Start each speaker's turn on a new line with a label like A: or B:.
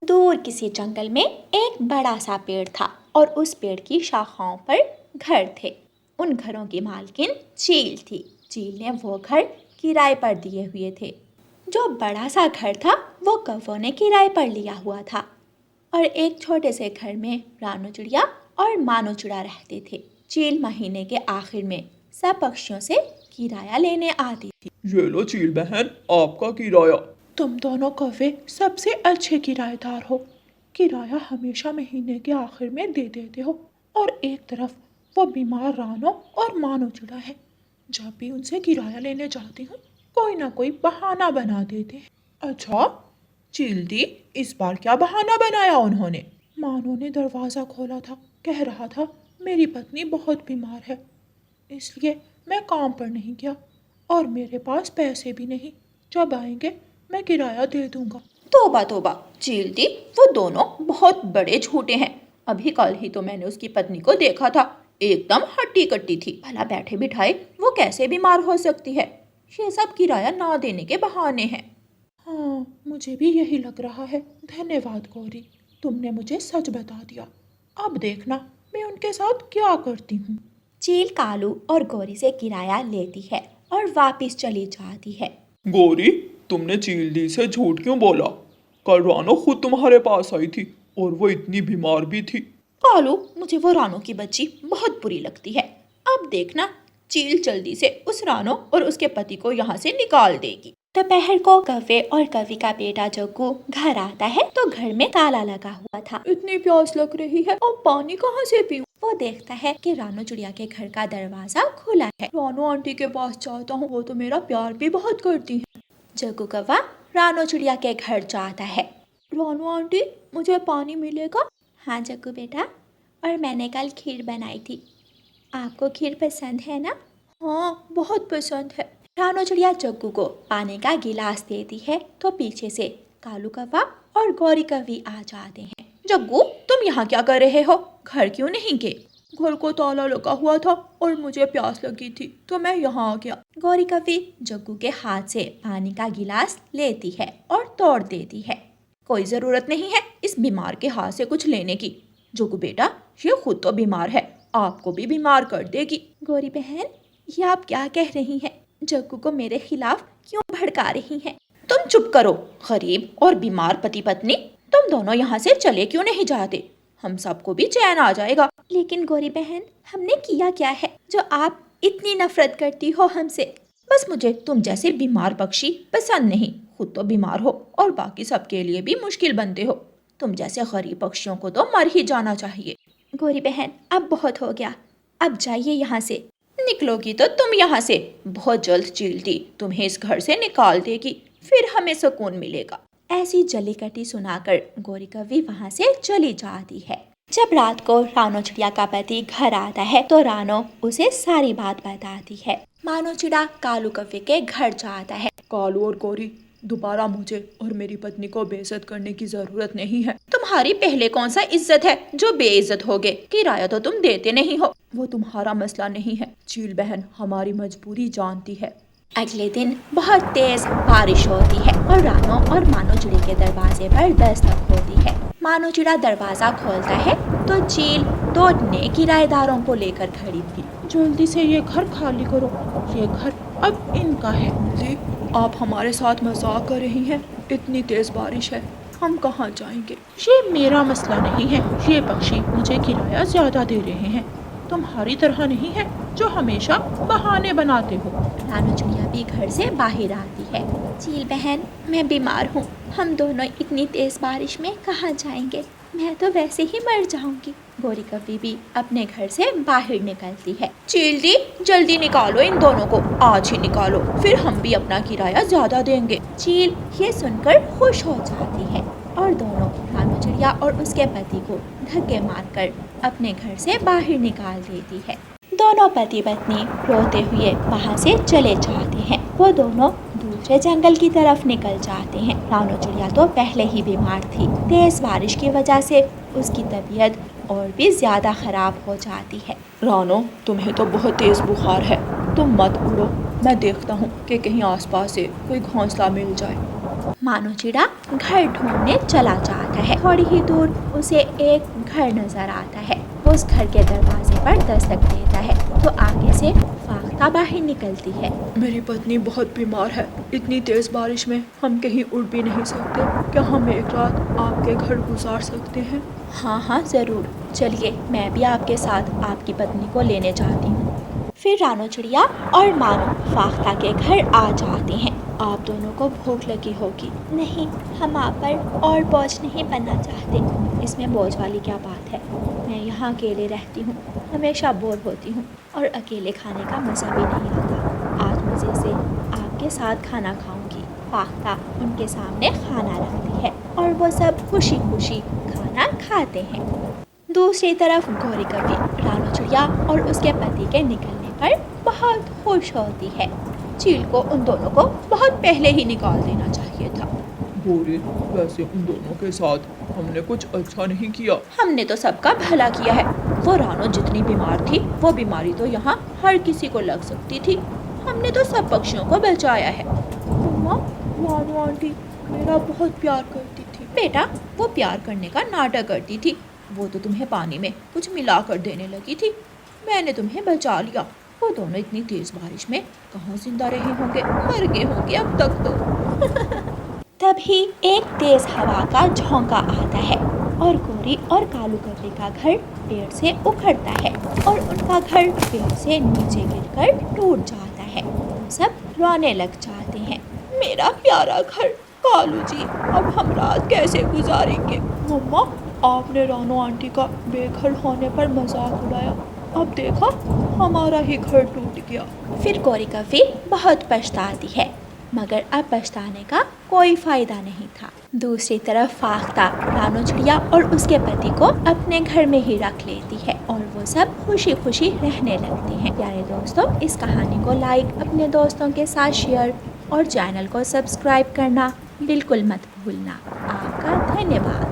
A: दूर किसी जंगल में एक बड़ा सा पेड़ था और उस पेड़ की शाखाओं पर घर थे। उन घरों की मालकिन चील थी। चील ने वो घर किराए पर दिए हुए थे। जो बड़ा सा घर था वो कौवों ने किराए पर लिया हुआ था और एक छोटे से घर में रानू चिड़िया और मानो चिड़ा रहते थे। चील महीने के आखिर में सब पक्षियों से किराया लेने आती थी।
B: ये लो चील बहन, आपका किराया।
C: तुम दोनों कौवे सबसे अच्छे किराएदार हो। किराया हमेशा महीने के आखिर में दे देते हो। और एक तरफ वो बीमार रानो और मानो चिड़ा है। जब भी उनसे किराया लेने जाती हूँ कोई ना कोई बहाना बना देते हैं।
B: अच्छा चील दी, इस बार क्या बहाना बनाया उन्होंने?
C: मानो ने दरवाज़ा खोला था, कह रहा था मेरी पत्नी बहुत बीमार है, इसलिए मैं काम पर नहीं गया और मेरे पास पैसे भी नहीं। जब आएंगे मैं किराया दे दूंगा।
A: तोबा तोबा चील दी, वो दोनों बहुत बड़े झूठे हैं। अभी कल ही तो मैंने उसकी पत्नी को देखा था, एकदम हट्टी कट्टी थी। भला बैठे बिठाए वो कैसे बीमार हो सकती है? ये सब किराया ना देने के बहाने हैं।
C: हाँ, मुझे भी यही लग रहा है। धन्यवाद गौरी, तुमने मुझे सच बता दिया। अब देखना मैं उनके साथ क्या करती हूँ।
A: चील कालू और गौरी से किराया लेती है और वापस चली जाती है।
B: गौरी, तुमने चील दी से झूठ क्यों बोला? कल रानो खुद तुम्हारे पास आई थी और वो इतनी बीमार भी थी।
A: कालू, मुझे वो रानो की बच्ची बहुत बुरी लगती है। अब देखना चील जल्दी से उस रानो और उसके पति को यहाँ से निकाल देगी। दोपहर को कौवे और कौवी का बेटा जग्गू घर आता है तो घर में ताला लगा हुआ था।
C: इतनी प्यास लग रही है, अब पानी कहाँ से पीऊं?
A: वो देखता है कि रानो चिड़िया के घर का दरवाजा खुला है।
C: रानो आंटी के पास जाता हूँ, वो तो मेरा प्यार भी बहुत करती है।
A: जग्गू कौवा रानो चिड़िया के घर जाता है।
C: रानो आंटी, मुझे पानी मिलेगा?
A: हाँ जग्गू बेटा, और मैंने कल खीर बनाई थी, आपको खीर पसंद है ना?
C: हाँ, बहुत पसंद है।
A: रानो चिड़िया जग्गू को पानी का गिलास देती है तो पीछे से कालू कौवा और गौरी कौवी आ जाते हैं।
C: जग्गू, तुम यहाँ क्या कर रहे हो? घर क्यों नहीं गए? घर को ताला लगा हुआ था और मुझे प्यास लगी थी तो मैं यहाँ आ गया।
A: गौरी कौवी जग्गू के हाथ से पानी का गिलास लेती है और तोड़ देती है।
C: कोई ज़रूरत नहीं है इस बीमार के हाथ से कुछ लेने की। जग्गू बेटा, ये खुद तो बीमार है, आपको भी बीमार कर देगी।
A: गौरी बहन, ये आप क्या कह रही हैं? जग्गू को मेरे खिलाफ क्यों भड़का रही हैं?
C: तुम चुप करो। गरीब और बीमार पति पत्नी, तुम दोनों यहाँ से चले क्यों नहीं जाते? हम सबको भी चैन आ जाएगा।
A: लेकिन गौरी बहन, हमने किया क्या है जो आप इतनी नफरत करती हो हमसे?
C: बस मुझे तुम जैसे बीमार पक्षी पसंद नहीं। खुद तो बीमार हो और बाकी सबके लिए भी मुश्किल बनते हो। तुम जैसे गरीब पक्षियों को तो मर ही जाना चाहिए।
A: गौरी बहन, अब बहुत हो गया, अब जाइए यहाँ से।
C: निकलोगी तो तुम यहाँ से। बहुत जल्द चील दी तुम्हें इस घर से निकाल देगी, फिर हमें सुकून मिलेगा।
A: ऐसी जली कटी सुनाकर गौरी कौवी वहाँ से चली जाती है। जब रात को रानो चिड़िया का पति घर आता है तो रानो उसे सारी बात बताती है। मानो चिड़ा कालू कौवे के घर जाता है।
C: कालू और गौरी, दोबारा मुझे और मेरी पत्नी को बेइज्जत करने की जरूरत नहीं है। तुम्हारी पहले कौन सा इज्जत है जो बेइज्जत हो गए? किराया तो तुम देते नहीं हो। वो तुम्हारा मसला नहीं है। चील बहन हमारी मजबूरी जानती है।
A: अगले दिन बहुत तेज बारिश होती है और रानो और मानो चिड़े के दरवाजे पर दस्तक होती है। मानो चिड़ा दरवाजा खोलता है तो चील 2 नए किराएदारों को लेकर खड़ी थी।
C: जल्दी से ये घर खाली करो, ये घर अब इनका है। जी, आप हमारे साथ मजाक कर रही हैं? इतनी तेज बारिश है, हम कहाँ जाएंगे? ये मेरा मसला नहीं है। ये पक्षी मुझे किराया ज्यादा दे रहे हैं, तुम्हारी तरह नहीं है जो हमेशा बहाने बनाते हो।
A: रानो चिड़िया भी घर से बाहर आती है। चील बहन, मैं बीमार हूँ, हम दोनों इतनी तेज बारिश में कहाँ जाएंगे? मैं तो वैसे ही मर जाऊंगी। गौरी कौवी भी अपने घर से बाहर निकलती है।
C: चील दी, जल्दी निकालो इन दोनों को, आज ही निकालो, फिर हम भी अपना किराया ज्यादा देंगे।
A: चील ये सुनकर खुश हो जाती है और दोनों रानो चिड़िया और उसके पति को धक्के मारकर अपने घर से बाहर निकाल देती है। दोनों पति पत्नी रोते हुए वहाँ से चले जाते हैं। वो दोनों दूसरे जंगल की तरफ निकल जाते हैं। रानो चिड़िया तो पहले ही बीमार थी। तेज बारिश की वजह से उसकी तबीयत और भी ज्यादा खराब हो जाती है।
C: रानो, तुम्हें तो बहुत तेज बुखार है, तुम मत उड़ो, मैं देखता हूँ कि कहीं आसपास से कोई घोंसला मिल जाए।
A: मानो चिड़ा घर ढूंढने चला जाता जाता है। थोड़ी ही दूर उसे एक घर नजर आता है। वो उस घर के दरवाजे पर दस्तक देता है तो आगे से फाख्ता बाहर निकलती है।
C: मेरी पत्नी बहुत बीमार है। इतनी तेज बारिश में हम कहीं उड़ भी नहीं सकते। क्या हम एक रात आपके घर गुजार सकते हैं?
A: हाँ हाँ ज़रूर, चलिए मैं भी आपके साथ आपकी पत्नी को लेने जाती हूँ। फिर रानो चिड़िया और मानो फाख्ता के घर आ जाते हैं।
C: आप दोनों को भूख लगी होगी।
A: नहीं, हम आप पर और बोझ नहीं बनना चाहते।
C: इसमें बोझ वाली क्या बात है? मैं यहाँ अकेले रहती हूँ, हमेशा बोर होती हूँ और अकेले खाने का मज़ा भी नहीं आता। आज मज़े से आपके साथ खाना खाऊंगी।
A: फाख्ता उनके सामने खाना रखती है और वो सब खुशी खुशी खाना खाते हैं। दूसरी तरफ गौरी कवि रानो चिड़िया और उसके पति के निकलने पर बहुत खुश होती है।
C: चील को उन दोनों को बहुत पहले ही निकाल देना चाहिए था।
B: गौरी, वैसे उन दोनों के साथ हमने कुछ अच्छा नहीं किया।
C: हमने तो सबका भला किया है। वो रानो जितनी बीमार थी वो बीमारी तो यहाँ हर किसी को लग सकती थी। हमने तो सब पक्षियों को बचाया है। मम्मा, रानो आंटी मेरा बहुत प्यार करती थी। बेटा, वो प्यार करने का नाटक करती थी। वो तो तुम्हें पानी में कुछ मिला कर देने लगी थी। मैंने तुम्हें बचा लिया। वो दोनों इतनी तेज बारिश में कहाँ जिंदा रहे होंगे, मर गए होंगे अब तक तो।
A: तभी एक तेज हवा का झोंका आता है और गौरी और कालू कवि का घर पेड़ से उखड़ता है और उनका घर पेड़ से नीचे गिरकर टूट जाता है। वो सब रोने लग जाते हैं।
C: मेरा प्यारा घर, कालू जी, अब हम रात कैसे गुजारेंगे? मम्मा, आपने रानो आंटी का बेघर होने पर मजाक उड़ाया। अब देखो हमारा ही घर टूट गया।
A: फिर गौरी कवि बहुत पछताती है, मगर अब पछताने का कोई फायदा नहीं था। दूसरी तरफ फाख्ता रानो चिड़िया और उसके पति को अपने घर में ही रख लेती है और वो सब खुशी खुशी रहने लगते हैं। प्यारे दोस्तों, इस कहानी को लाइक, अपने दोस्तों के साथ शेयर और चैनल को सब्सक्राइब करना बिल्कुल मत भूलना। आपका धन्यवाद।